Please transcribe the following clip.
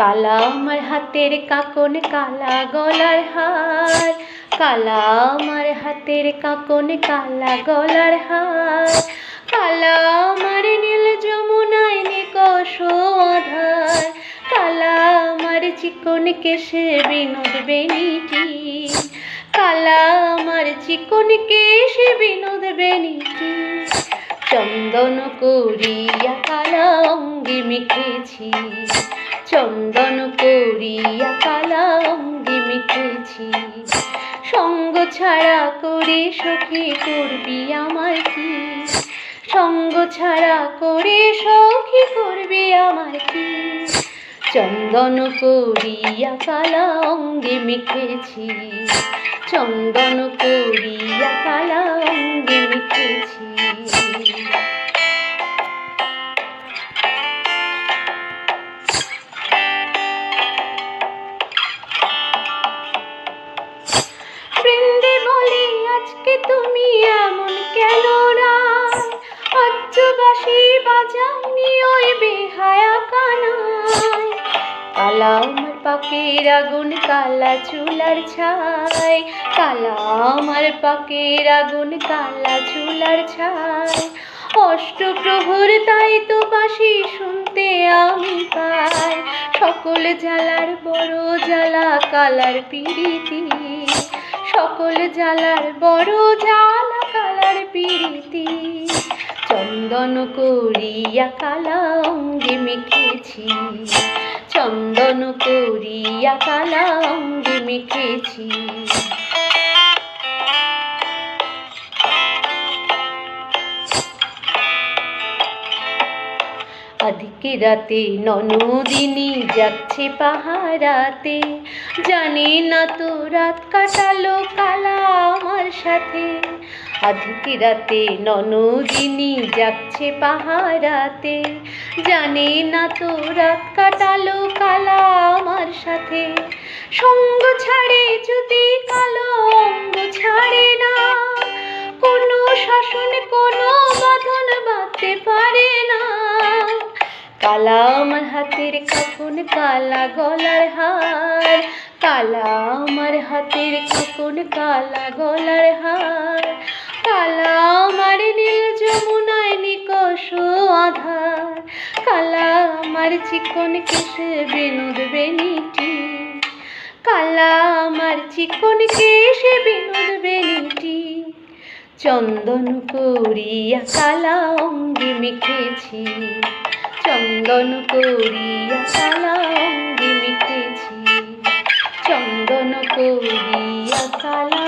কালা আমার হাতের কাকন কালা গলার হার, কালা আমার হাতের কাকন কালা গলার হার, কালা আমার নীল যমুনায় নিকষ আধার, কালা আমার চিকন কেশে বিনোদ বেনিটি, কালা আমার চিকন কেশে বিনোদ বেনিটি। চন্দন করিয়া কালা অঙ্গে মেখেছি, চন্দন করিয়া কালা অঙ্গে মেখেছি। সঙ্গ ছাড়া করে সখী করবি আমার কি, সঙ্গ ছাড়া করে সখী করবি আমার কি। চন্দন করিয়া কালা অঙ্গে মেখেছি, চন্দন করিয়া কালা অঙ্গে মেখেছি। বৃন্দে বলে আজকে তুমি এমন কেন রায়, আজ বাঁশি বাজায়নি ওই বেহায়া কানায়। কালা আমার পাকের আগুন কালা চুলার ছাই, কালা আমার পাকের আগুন কালা চুলার ছাই। অষ্টপ্রহর তাই তো বাঁশি শুনতে আমি পাই, সকল জ্বালার বড় জ্বালা কালার পিরিতি, সকল জ্বালার বড় জ্বালা কালার পিরিতি। চন্দন করিয়া কালা অঙ্গে মেখেছি, চন্দন করিয়া কালা অঙ্গে মেখেছি। আধিক রাতে ননদিনী যাচ্ছে পাহারাতে, জানি না তো রাত কাটালো কালা আমার সাথে। আধিক রাতে ননদিনী যাচ্ছে পাহারাতে, জানি না তো রাত কাটালো কালা আমার সাথে। সঙ্গ ছাড়ে যদি কালো অঙ্গ ছাড়ে না, কোনো শাসন কোনো বাঁধন বাঁধতে পারে না। কালা আমার হাতের কাকন কালা গলার হার, কালা আমার হাতের কাকন কালা গলার হার, কালা আমার নীল যমুনায় নিকষ আধার, কালা আমার চিকন কেশে বিনোদ বেনিটি, কালা আমার চিকন কেশে বিনোদ বেনিটি। চন্দন করিয়া কালা অঙ্গে মেখেছি, চন্দন করিয়া কালা অঙ্গে মেখেছি, চন্দন করিয়া কালা